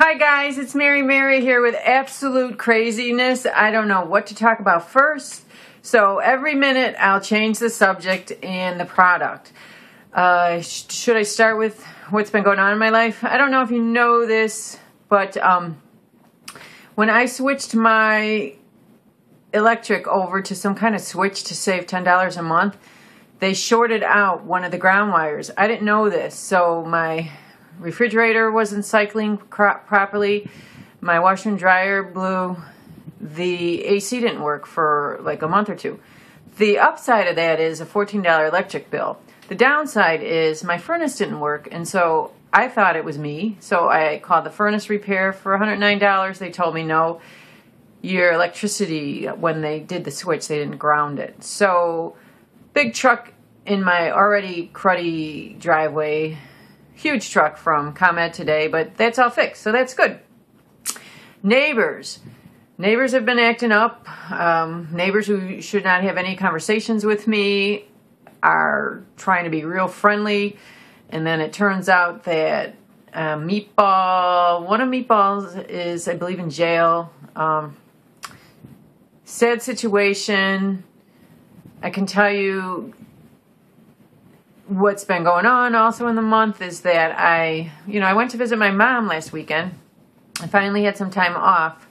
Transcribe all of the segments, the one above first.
Hi guys, it's Mary here with absolute craziness. I don't know what to talk about first, so every minute I'll change the subject and the product. Should I start with what's been going on in my life? I don't know if you know this, but when I switched my electric over to some kind of switch to save $10 a month, they shorted out one of the ground wires. I didn't know this, so my refrigerator wasn't cycling properly, my washer and dryer blew, the AC didn't work for like a month or two. The upside of that is a $14 electric bill. The downside is my furnace didn't work, and so I thought it was me. So I called the furnace repair for $109. They told me no, your electricity, when they did the switch, they didn't ground it. So big truck in my already cruddy driveway, huge truck from ComEd today, but that's all fixed, so that's good. Neighbors have been acting up. Neighbors who should not have any conversations with me are trying to be real friendly, and then it turns out that one of Meatballs is, I believe, in jail. Sad situation. I can tell you what's been going on also in the month is that I went to visit my mom last weekend. I finally had some time off,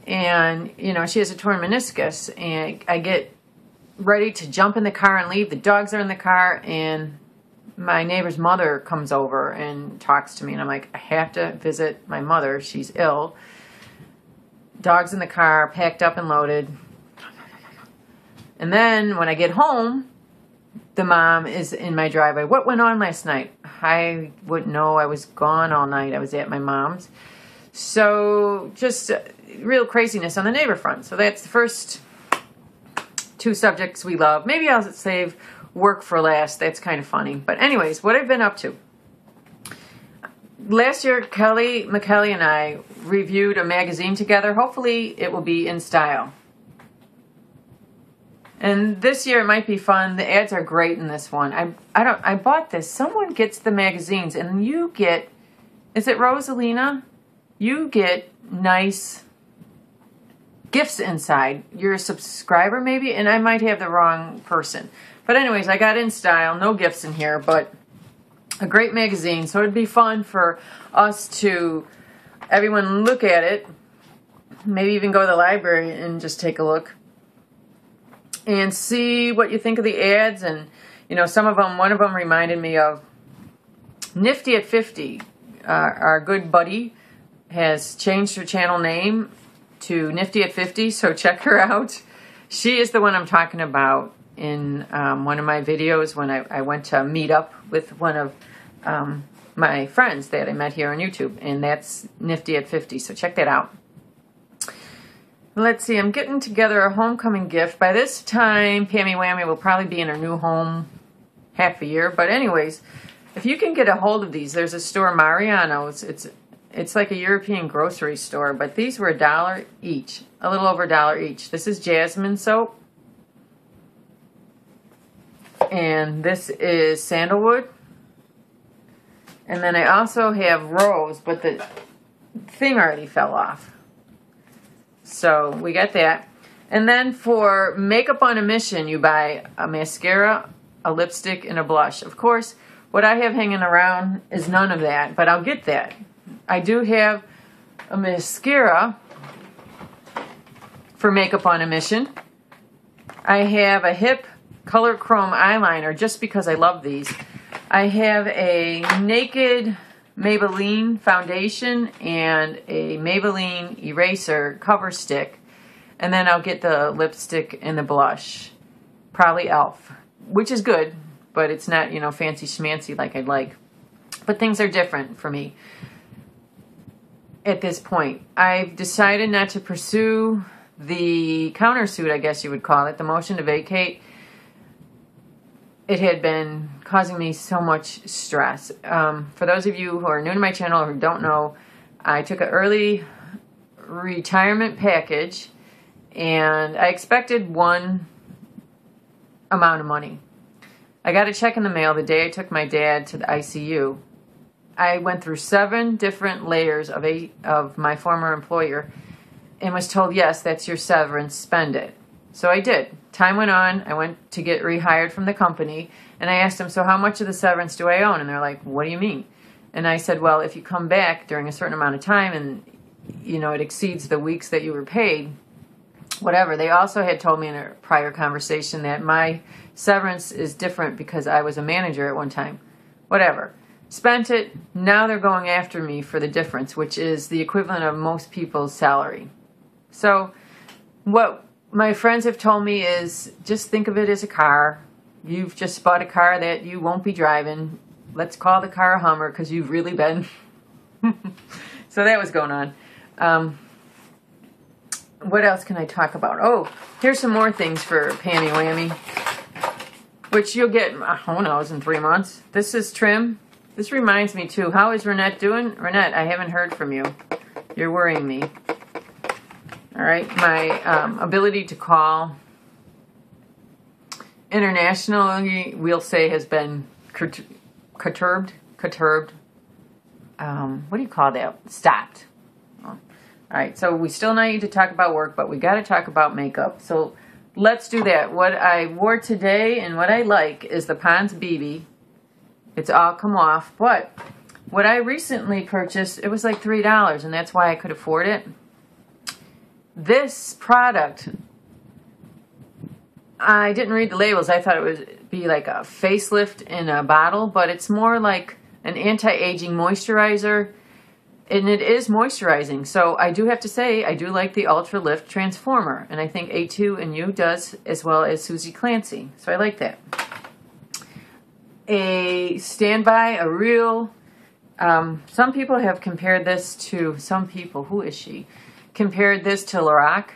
and she has a torn meniscus, and I get ready to jump in the car and leave. The dogs are in the car, and my neighbor's mother comes over and talks to me, and I'm like, I have to visit my mother. She's ill. Dogs in the car, packed up and loaded. And then when I get home, the mom is in my driveway. What went on last night? I wouldn't know. I was gone all night. I was at my mom's. So just real craziness on the neighbor front. So that's the first two subjects we love. Maybe I'll save work for last. That's kind of funny. But anyways, what I've been up to. Last year, Kelly McKelly and I reviewed a magazine together. Hopefully it will be in style. And this year it might be fun. The ads are great in this one. I bought this. Someone gets the magazines, and you get, is it Rosalina? You get nice gifts inside. You're a subscriber maybe, and I might have the wrong person. But anyways, I got in style. No gifts in here, but a great magazine. So it'd be fun for us to, everyone look at it. Maybe even go to the library and just take a look. And see what you think of the ads. And, some of them, one of them reminded me of Nifty at 50. Our good buddy has changed her channel name to Nifty at 50, so check her out. She is the one I'm talking about in one of my videos when I went to meet up with one of my friends that I met here on YouTube, and that's Nifty at 50, so check that out. Let's see, I'm getting together a homecoming gift. By this time, Pammy Whammy will probably be in her new home half a year. But anyways, if you can get a hold of these, there's a store, Mariano's. It's like a European grocery store, but these were $1 each, a little over $1 each. This is jasmine soap. And this is sandalwood. And then I also have rose, but the thing already fell off. So we got that. And then for makeup on a mission, you buy a mascara, a lipstick, and a blush. Of course, what I have hanging around is none of that, but I'll get that. I do have a mascara for makeup on a mission. I have a Hip Color Chrome eyeliner just because I love these. I have a Naked Maybelline foundation and a Maybelline eraser cover stick, and then I'll get the lipstick and the blush, probably e.l.f., which is good, but it's not, fancy schmancy like I'd like. But things are different for me at this point. I've decided not to pursue the countersuit, I guess you would call it, the motion to vacate. It had been causing me so much stress. For those of you who are new to my channel or who don't know, I took an early retirement package, and I expected one amount of money. I got a check in the mail the day I took my dad to the ICU. I went through 7 different layers of my former employer and was told, yes, that's your severance, spend it. So I did. Time went on. I went to get rehired from the company, and I asked them, so how much of the severance do I own? And they're like, what do you mean? And I said, well, if you come back during a certain amount of time and, it exceeds the weeks that you were paid, whatever. They also had told me in a prior conversation that my severance is different because I was a manager at one time. Whatever. Spent it. Now they're going after me for the difference, which is the equivalent of most people's salary. So what my friends have told me is just think of it as a car. You've just bought a car that you won't be driving. Let's call the car a Hummer because you've really been. So that was going on. What else can I talk about? Oh, here's some more things for Pammy Whammy, which you'll get, who knows, in 3 months. This is trim. This reminds me, too. How is Renette doing? Renette, I haven't heard from you. You're worrying me. All right. My ability to call internationally, we'll say, has been perturbed. What do you call that? Stopped. All right. So we still need to talk about work, but we got to talk about makeup. So let's do that. What I wore today and what I like is the Pond's BB. It's all come off, but what I recently purchased, it was like $3, and that's why I could afford it. This product, I didn't read the labels. I thought it would be like a facelift in a bottle, but it's more like an anti-aging moisturizer, and it is moisturizing. So I do have to say, I do like the Ultra Lift Transformer, and I think A2&U does, as well as Susie Clancy. So I like that. A standby, a real, some people have compared this to, who is she? Compared this to Lorac.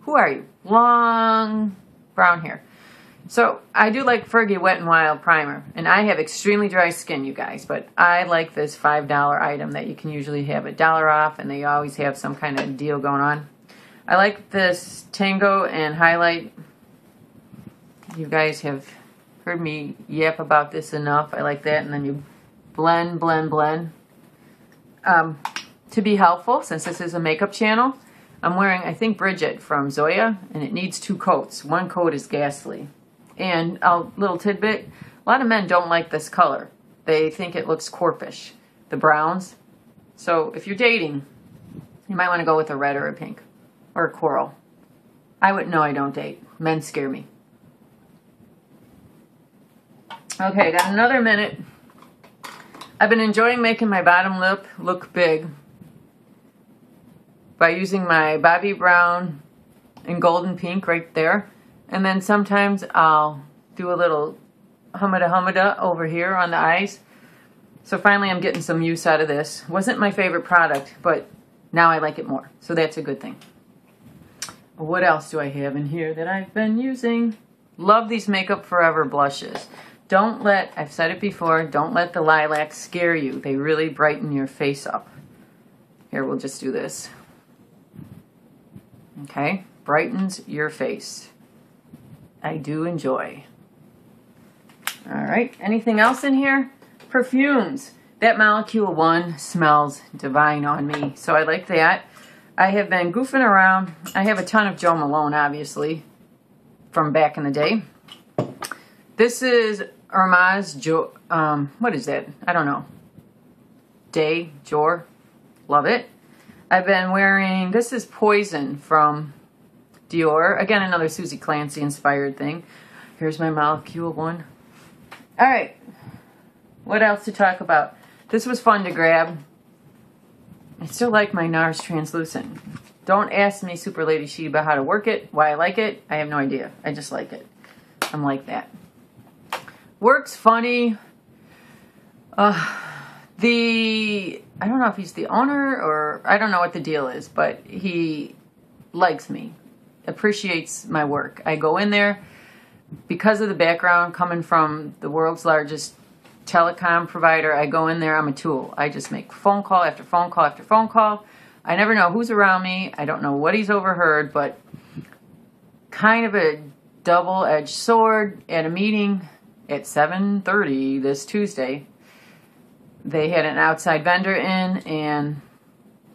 Who are you? Long brown hair. So I do like Fergie Wet n Wild Primer, and I have extremely dry skin, you guys, but I like this $5 item that you can usually have $1 off, and they always have some kind of deal going on. I like this Tango and Highlight. You guys have heard me yap about this enough. I like that, and then you blend. To be helpful, since this is a makeup channel, I'm wearing, I think, Bridget from Zoya, and it needs 2 coats. One coat is ghastly. And a little tidbit, a lot of men don't like this color. They think it looks corpish, the browns. So if you're dating, you might want to go with a red or a pink or a coral. I wouldn't know, I don't date. Men scare me. Okay, got another minute. I've been enjoying making my bottom lip look big by using my Bobbi Brown and Golden Pink right there. And then sometimes I'll do a little humada over here on the eyes. So finally I'm getting some use out of this. Wasn't my favorite product, but now I like it more. So that's a good thing. What else do I have in here that I've been using? Love these Makeup Forever blushes. Don't let, I've said it before, don't let the lilac scare you. They really brighten your face up. Here, we'll just do this. Okay, brightens your face. I do enjoy. All right, anything else in here? Perfumes. That Molecule 1 smells divine on me, so I like that. I have been goofing around. I have a ton of Jo Malone, obviously, from back in the day. This is Hermes what is that? I don't know. Jour. Love it. I've been wearing, this is Poison from Dior. Again, another Susie Clancy inspired thing. Here's my Molecule 1. All right. What else to talk about? This was fun to grab. I still like my NARS Translucent. Don't ask me, Super Lady Sheba, how to work it, why I like it. I have no idea. I just like it. I'm like that. Works funny. I don't know if he's the owner or I don't know what the deal is, but he likes me, appreciates my work. I go in there because of the background coming from the world's largest telecom provider. I go in there, I'm a tool. I just make phone call after phone call after phone call. I never know who's around me. I don't know what he's overheard, but kind of a double-edged sword at a meeting at 7:30 this Tuesday. they had an outside vendor in, and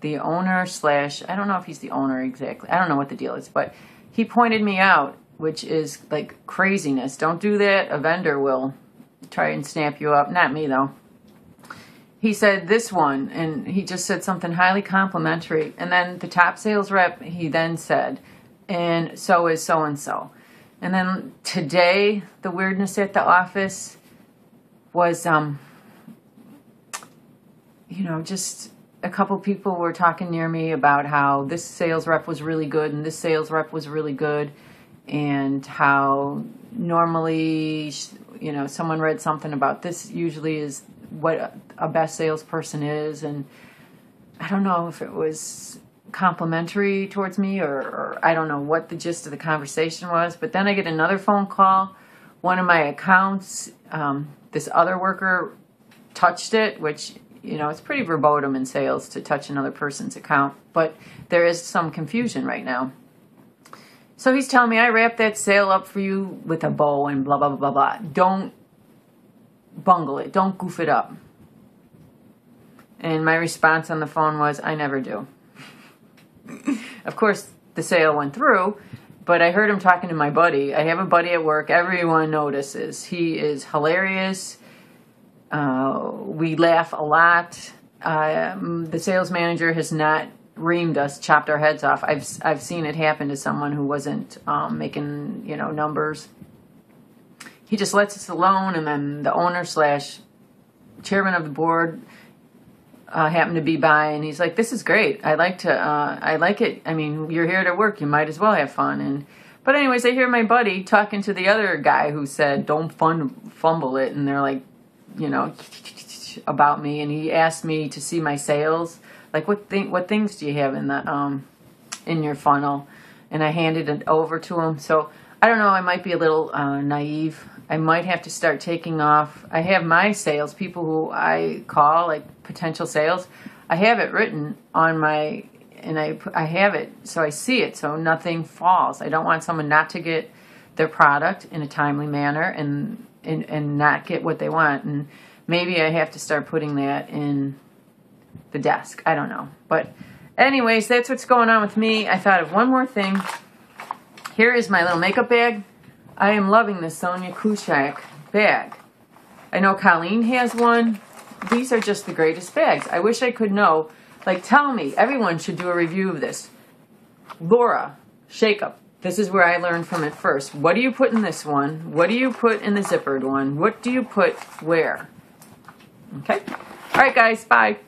the owner slash, I don't know if he's the owner exactly. I don't know what the deal is, but he pointed me out, which is like craziness. Don't do that. A vendor will try and snap you up. Not me, though. He said this one, and he just said something highly complimentary. And then the top sales rep, he then said, and so is so-and-so. And then today, the weirdness at the office was, just a couple people were talking near me about how this sales rep was really good and this sales rep was really good, and how normally, someone read something about this usually is what a best salesperson is. And I don't know if it was complimentary towards me or I don't know what the gist of the conversation was. But then I get another phone call. One of my accounts, this other worker touched it, which, it's pretty verboten in sales to touch another person's account. But there is some confusion right now. So he's telling me, I wrapped that sale up for you with a bow and blah, blah, blah, blah, blah. Don't bungle it. Don't goof it up. And my response on the phone was, I never do. Of course, the sale went through, but I heard him talking to my buddy. I have a buddy at work. Everyone notices. He is hilarious. We laugh a lot. The sales manager has not reamed us, chopped our heads off. I've seen it happen to someone who wasn't making numbers. He just lets us alone, and then the owner slash chairman of the board happened to be by, and he's like, "This is great. I like it. I mean, you're here to work. You might as well have fun." But anyways, I hear my buddy talking to the other guy who said, "Don't fumble it," and they're like, about me, and he asked me to see my sales. Like, what things do you have in the in your funnel? And I handed it over to him. So I don't know. I might be a little naive. I might have to start taking off. I have my sales, people who I call like potential sales. I have it written on my, and I have it so I see it so nothing falls. I don't want someone not to get their product in a timely manner and not get what they want. And maybe I have to start putting that in the desk. I don't know. But anyways, that's what's going on with me. I thought of one more thing. Here is my little makeup bag. I am loving this Sonia Kushak bag. I know Colleen has one. These are just the greatest bags. I wish I could know. Like, tell me. Everyone should do a review of this. Laura, Shake Up. This is where I learned from it first. What do you put in this one? What do you put in the zippered one? What do you put where? Okay? All right, guys. Bye.